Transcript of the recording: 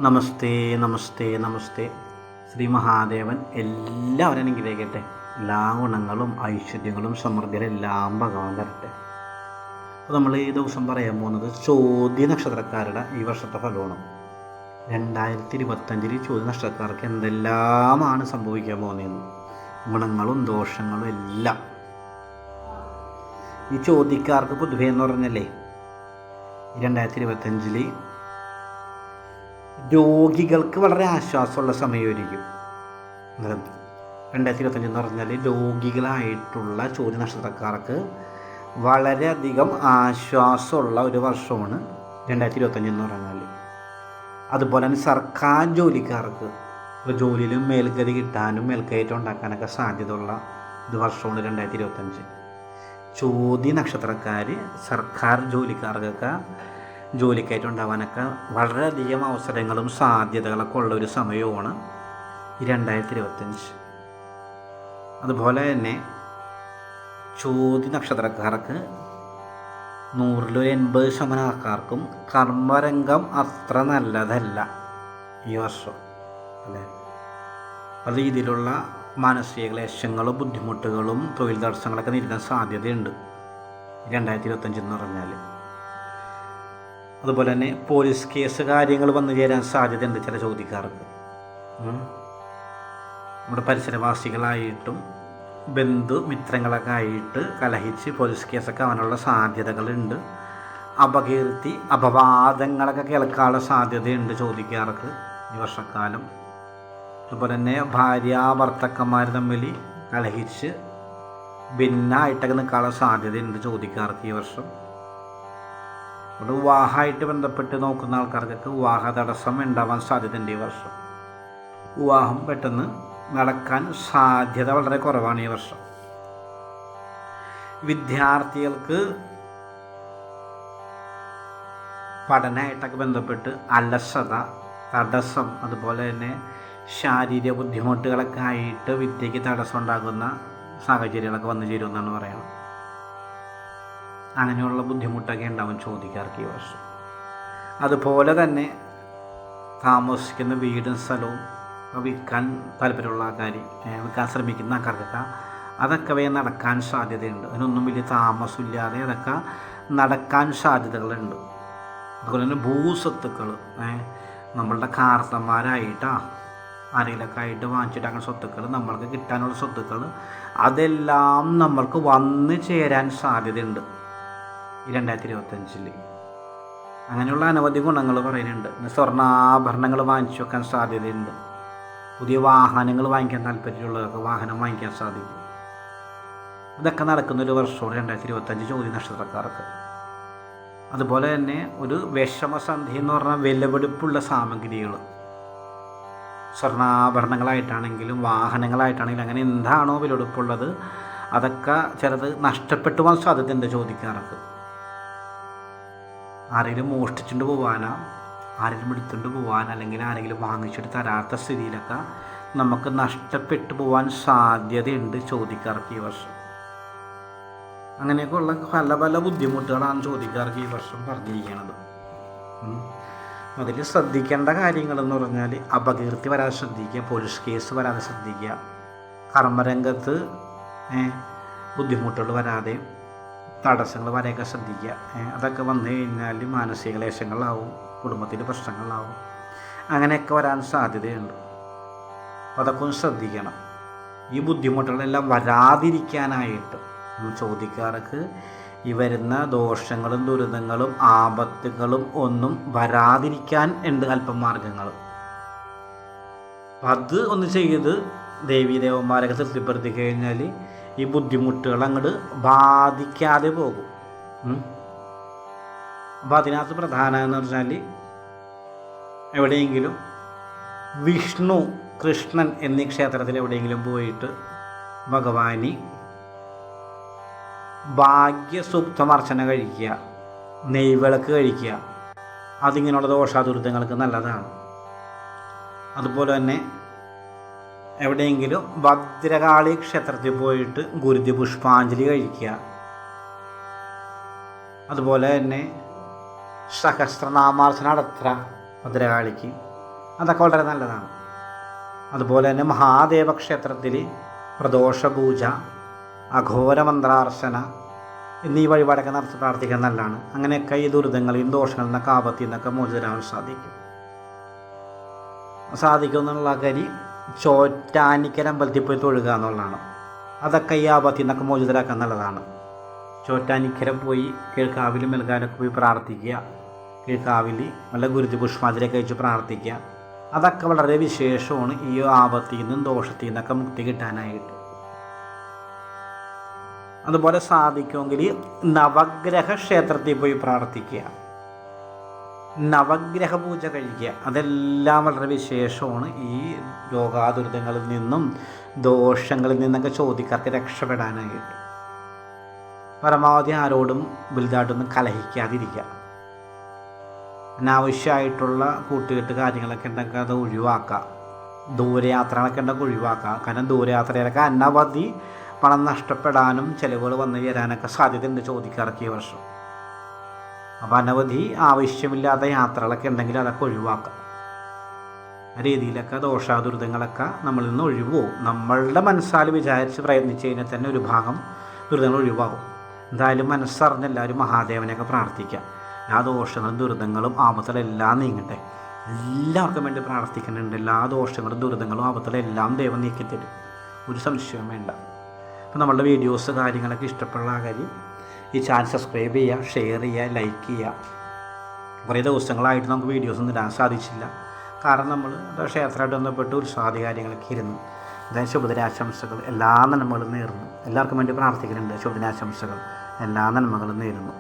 നമസ്തേ നമസ്തേ നമസ്തേ. ശ്രീ മഹാദേവൻ എല്ലാവരും അനുഗ്രഹിക്കട്ടെ. എല്ലാ ഗുണങ്ങളും ഐശ്വര്യങ്ങളും സമൃദ്ധിയും എല്ലാം ഭഗവാൻ തരട്ടെ. അപ്പോൾ നമ്മൾ ഈ ദിവസം പറയാൻ പോകുന്നത് ചോദ്യ നക്ഷത്രക്കാരുടെ ഈ വർഷത്തെ ഫലമാണ്. 2025 ചോദ്യ നക്ഷത്രക്കാർക്ക് എന്തെല്ലാമാണ് സംഭവിക്കാൻ പോകുന്നതെന്ന്, ഗുണങ്ങളും ദോഷങ്ങളും എല്ലാം. ഈ ചോദ്യക്കാർക്ക് പൊതുവേ എന്ന് പറഞ്ഞല്ലേ 2025 രോഗികൾക്ക് വളരെ ആശ്വാസമുള്ള സമയമായിരിക്കും. 2025 എന്ന് പറഞ്ഞാൽ രോഗികളായിട്ടുള്ള ചോദ്യ നക്ഷത്രക്കാർക്ക് വളരെയധികം ആശ്വാസമുള്ള ഒരു വർഷമാണ് 2025 എന്ന് പറഞ്ഞാൽ. അതുപോലെ തന്നെ സർക്കാർ ജോലിക്കാർക്ക് ജോലിയിലും മേൽഗതി കിട്ടാനും മേൽക്കയറ്റം ഉണ്ടാക്കാനൊക്കെ സാധ്യതയുള്ള ഒരു വർഷമാണ് 2025. ചോദ്യ നക്ഷത്രക്കാർ സർക്കാർ ജോലിക്കാർക്കൊക്കെ ജോലിക്കയറ്റം ഉണ്ടാവാനൊക്കെ വളരെയധികം അവസരങ്ങളും സാധ്യതകളൊക്കെ ഉള്ള ഒരു സമയമാണ് 2025. അതുപോലെ തന്നെ ചോദ്യ നക്ഷത്രക്കാർക്ക് 100-80% ആൾക്കാർക്കും കർമ്മരംഗം അത്ര നല്ലതല്ല ഈ വർഷം അല്ലേ. പല രീതിയിലുള്ള മാനസിക ക്ലേശങ്ങളും ബുദ്ധിമുട്ടുകളും തൊഴിൽ തടസ്സങ്ങളൊക്കെ നേരിടാൻ സാധ്യതയുണ്ട് 2025 എന്ന് പറഞ്ഞാൽ. അതുപോലെ തന്നെ പോലീസ് കേസ് കാര്യങ്ങൾ വന്നു ചേരാൻ സാധ്യതയുണ്ട് ചില ചോദ്യക്കാർക്ക്. നമ്മുടെ പരിസരവാസികളായിട്ടും ബന്ധുമിത്രങ്ങളൊക്കെ ആയിട്ട് കലഹിച്ച് പോലീസ് കേസൊക്കെ ആവാനുള്ള സാധ്യതകളുണ്ട്. അപകീർത്തി അപവാദങ്ങളൊക്കെ കേൾക്കാനുള്ള സാധ്യതയുണ്ട് ചോദ്യക്കാർക്ക് ഈ വർഷക്കാലം. അതുപോലെ തന്നെ ഭാര്യ ഭർത്താക്കന്മാർ തമ്മിൽ കലഹിച്ച് ഭിന്നമായിട്ടൊക്കെ നിൽക്കാനുള്ള സാധ്യതയുണ്ട് ചോദ്യക്കാർക്ക് ഈ വർഷം. അവിടെ വിവാഹമായിട്ട് ബന്ധപ്പെട്ട് നോക്കുന്ന ആൾക്കാർക്കൊക്കെ വിവാഹ തടസ്സം ഉണ്ടാവാൻ സാധ്യതയുണ്ട് ഈ വർഷം. വിവാഹം പെട്ടെന്ന് നടക്കാൻ സാധ്യത വളരെ കുറവാണ് ഈ വർഷം. വിദ്യാർത്ഥികൾക്ക് പഠനമായിട്ടൊക്കെ ബന്ധപ്പെട്ട് അലസത, തടസ്സം, അതുപോലെ തന്നെ ശാരീരിക ബുദ്ധിമുട്ടുകളൊക്കെ ആയിട്ട് വിദ്യയ്ക്ക് തടസ്സം ഉണ്ടാകുന്ന സാഹചര്യങ്ങളൊക്കെ വന്നു ചേരുമെന്നാണ് പറയുന്നത്. അങ്ങനെയുള്ള ബുദ്ധിമുട്ടൊക്കെ ഉണ്ടാവും ചോദ്യക്കാർക്ക് ഈ വർഷം. അതുപോലെ തന്നെ താമസിക്കുന്ന വീടും സ്ഥലവും വിൽക്കാൻ താല്പര്യമുള്ള ആൾക്കാർ, വിൽക്കാൻ ശ്രമിക്കുന്ന ആൾക്കാർക്കൊക്കെ അതൊക്കെ നടക്കാൻ സാധ്യതയുണ്ട്. അതിനൊന്നും വലിയ താമസമില്ലാതെ അതൊക്കെ നടക്കാൻ സാധ്യതകളുണ്ട്. അതുപോലെ തന്നെ ഭൂസ്വത്തുക്കൾ, നമ്മളുടെ കാർത്തന്മാരായിട്ടാ ആരെങ്കിലൊക്കെ ആയിട്ട് വാങ്ങിച്ചിട്ടാക്കുന്ന സ്വത്തുക്കൾ, നമ്മൾക്ക് കിട്ടാനുള്ള സ്വത്തുക്കൾ, അതെല്ലാം നമ്മൾക്ക് വന്നു ചേരാൻ സാധ്യതയുണ്ട് 2025. അങ്ങനെയുള്ള അനവധി ഗുണങ്ങൾ പറയുന്നുണ്ട്. സ്വർണ്ണാഭരണങ്ങൾ വാങ്ങിച്ചു വെക്കാൻ സാധ്യതയുണ്ട്. പുതിയ വാഹനങ്ങൾ വാങ്ങിക്കാൻ താല്പര്യമുള്ളവർക്ക് വാഹനം വാങ്ങിക്കാൻ സാധിക്കും. ഇതൊക്കെ നടക്കുന്നൊരു വർഷമാണ് 2025 ചോദ്യ നക്ഷത്രക്കാർക്ക്. അതുപോലെ തന്നെ ഒരു വിഷമസന്ധി എന്ന് പറഞ്ഞാൽ വിലപിടിപ്പുള്ള സാമഗ്രികൾ, സ്വർണ്ണാഭരണങ്ങളായിട്ടാണെങ്കിലും വാഹനങ്ങളായിട്ടാണെങ്കിലും അങ്ങനെ എന്താണോ വിലപിടിപ്പുള്ളത് അതൊക്കെ ചിലത് നഷ്ടപ്പെട്ടു പോകാൻ സാധ്യതയുണ്ട് ചോദിക്കാർക്ക്. ആരെങ്കിലും മോഷ്ടിച്ചുകൊണ്ട് പോകാനോ ആരെങ്കിലും എടുത്തുകൊണ്ട് പോകാൻ, അല്ലെങ്കിൽ ആരെങ്കിലും വാങ്ങിച്ചിട്ട് തരാത്ത സ്ഥിതിയിലൊക്കെ നമുക്ക് നഷ്ടപ്പെട്ടു പോകാൻ സാധ്യതയുണ്ട് ചോദ്യക്കാർക്ക് ഈ വർഷം. അങ്ങനെയൊക്കെയുള്ള പല പല ബുദ്ധിമുട്ടുകളാണ് ചോദ്യക്കാർക്ക് ഈ വർഷം പറഞ്ഞിരിക്കുന്നത്. അതിൽ ശ്രദ്ധിക്കേണ്ട കാര്യങ്ങളെന്ന് പറഞ്ഞാൽ അപകീർത്തി വരാതെ ശ്രദ്ധിക്കുക, പോലീസ് കേസ് വരാതെ ശ്രദ്ധിക്കുക, കർമ്മരംഗത്ത് ബുദ്ധിമുട്ടുകൾ വരാതെ തടസ്സങ്ങൾ വരെയൊക്കെ ശ്രദ്ധിക്കുക. അതൊക്കെ വന്നു കഴിഞ്ഞാൽ മാനസിക ക്ലേശങ്ങളാവും, കുടുംബത്തിൽ പ്രശ്നങ്ങളാവും, അങ്ങനെയൊക്കെ വരാൻ സാധ്യതയുണ്ട്. അപ്പോൾ അതൊക്കെ ഒന്ന് ശ്രദ്ധിക്കണം. ഈ ബുദ്ധിമുട്ടുകളെല്ലാം വരാതിരിക്കാനായിട്ട് ചോദിക്കാർക്ക് ഈ വരുന്ന ദോഷങ്ങളും ദുരിതങ്ങളും ആപത്തുകളും ഒന്നും വരാതിരിക്കാൻ ഉണ്ട് അല്പം മാർഗങ്ങൾ. അത് ഒന്ന് ചെയ്ത് ദേവീദേവന്മാരൊക്കെ തൃപ്തിപ്പെടുത്തി കഴിഞ്ഞാൽ ഈ ബുദ്ധിമുട്ടുകൾ അങ്ങോട്ട് ബാധിക്കാതെ പോകും. അപ്പോൾ അതിനകത്ത് പ്രധാനം എന്ന് പറഞ്ഞാൽ എവിടെയെങ്കിലും വിഷ്ണു, കൃഷ്ണൻ എന്നീ ക്ഷേത്രത്തിൽ എവിടെയെങ്കിലും പോയിട്ട് ഭഗവാനി ഭാഗ്യസൂക്തം അർച്ചന കഴിക്കുക, നെയ്വിളക്ക് കഴിക്കുക. അതിങ്ങനെയുള്ള ദോഷാദുരിതങ്ങൾക്ക് നല്ലതാണ്. അതുപോലെ തന്നെ എവിടെയെങ്കിലും ഭദ്രകാളി ക്ഷേത്രത്തിൽ പോയിട്ട് ഗുരുതി പുഷ്പാഞ്ജലി കഴിക്കുക. അതുപോലെ തന്നെ സഹസ്രനാമാർച്ചന നടത്തുക ഭദ്രകാളിക്ക്. അതൊക്കെ വളരെ നല്ലതാണ്. അതുപോലെ തന്നെ മഹാദേവ ക്ഷേത്രത്തിൽ പ്രദോഷപൂജ, അഘോരമന്ത്രാർച്ചന എന്നീ വഴിപാടൊക്കെ നടത്തി പ്രാർത്ഥിക്കാൻ നല്ലതാണ്. അങ്ങനെയൊക്കെ ഈ ദുരിതങ്ങളിൽ നിന്നും ദോഷങ്ങളിൽ നിന്നൊക്കെ ആപത്തിൽ നിന്നൊക്കെ മോചിതരാകാൻ സാധിക്കുമെന്നുള്ള കാര്യം ചോറ്റാനിക്കൽ അമ്പലത്തിൽ പോയി തൊഴുക എന്നുള്ളതാണ്. അതൊക്കെ ഈ ആപത്തിൽ നിന്നൊക്കെ മോചിതരാക്കാൻ നല്ലതാണ്. ചോറ്റാനിക്കര പോയി കീഴ്ക്കാവിലും മെൽകാലൊക്കെ പോയി പ്രാർത്ഥിക്കുക, കീഴ്ക്കാവിൽ നല്ല ഗുരുതി പുഷ്പാഞ്ജലിയൊക്കെ കഴിച്ച് പ്രാർത്ഥിക്കുക. അതൊക്കെ വളരെ വിശേഷമാണ് ഈ ആപത്തിൽ നിന്നും ദോഷത്തിൽ നിന്നൊക്കെ മുക്തി കിട്ടാനായിട്ട്. അതുപോലെ സാധിക്കുമെങ്കിൽ നവഗ്രഹ ക്ഷേത്രത്തിൽ പോയി പ്രാർത്ഥിക്കുക, നവഗ്രഹ പൂജ കഴിക്കുക. അതെല്ലാം വളരെ വിശേഷമാണ് ഈ രോഗാദുരിതങ്ങളിൽ നിന്നും ദോഷങ്ങളിൽ നിന്നൊക്കെ ചോദിക്കാർക്ക് രക്ഷപ്പെടാനായിട്ട്. പരമാവധി ആരോടും വലുതായിട്ടൊന്നും കലഹിക്കാതിരിക്കുക. അനാവശ്യമായിട്ടുള്ള കൂട്ടുകെട്ട് കാര്യങ്ങളൊക്കെ ഉണ്ടെങ്കിൽ അത് ഒഴിവാക്കുക. ദൂരയാത്രകളൊക്കെ ഉണ്ടെങ്കിൽ ഒഴിവാക്കുക. കാരണം ദൂരയാത്രയിലൊക്കെ അനവധി പണം നഷ്ടപ്പെടാനും ചിലവുകൾ വന്നു ചേരാനൊക്കെ സാധ്യതയുണ്ട് ചോദിക്കാർക്ക് ഈ വർഷം. അപ്പോൾ അനവധി ആവശ്യമില്ലാത്ത യാത്രകളൊക്കെ ഉണ്ടെങ്കിൽ അതൊക്കെ ഒഴിവാക്കുക. ആ രീതിയിലൊക്കെ ദോഷാദുരിതങ്ങളൊക്കെ നമ്മളിൽ നിന്ന് ഒഴിവുപോകും. നമ്മളുടെ മനസ്സാൽ വിചാരിച്ച് പ്രയത്നിച്ച് കഴിഞ്ഞാൽ തന്നെ ഒരു ഭാഗം ദുരിതങ്ങൾ ഒഴിവാകും. എന്തായാലും മനസ്സറിഞ്ഞ് എല്ലാവരും മഹാദേവനെയൊക്കെ പ്രാർത്ഥിക്കുക. എല്ലാ ദോഷങ്ങളും ദുരിതങ്ങളും ആപത്തുകളെല്ലാം നീങ്ങട്ടെ. എല്ലാവർക്കും വേണ്ടി പ്രാർത്ഥിക്കുന്നുണ്ട്. എല്ലാ ദോഷങ്ങളും ദുരിതങ്ങളും ആപത്തുകളെല്ലാം ദൈവം നീക്കിത്തരും, ഒരു സംശയവും വേണ്ട. അപ്പോൾ നമ്മളുടെ വീഡിയോസ് കാര്യങ്ങളൊക്കെ ഇഷ്ടപ്പെടുന്ന കാര്യം ഈ ചാനൽ സബ്സ്ക്രൈബ് ചെയ്യുക, ഷെയർ ചെയ്യുക, ലൈക്ക് ചെയ്യുക. കുറേ ദിവസങ്ങളായിട്ട് നമുക്ക് വീഡിയോസൊന്നും ഇടാൻ സാധിച്ചില്ല. കാരണം നമ്മൾ ക്ഷേത്രമായിട്ട് ബന്ധപ്പെട്ട് ഉത്സാഹി കാര്യങ്ങളൊക്കെ ഇരുന്നു. അതായത് ശുഭദിനാശംസകൾ, എല്ലാ നന്മകളും നേരുന്നു. എല്ലാവർക്കും വേണ്ടി പ്രാർത്ഥിക്കുന്നുണ്ട്. ശുഭദിനാശംസകൾ, എല്ലാ നന്മകളും നേരുന്നു.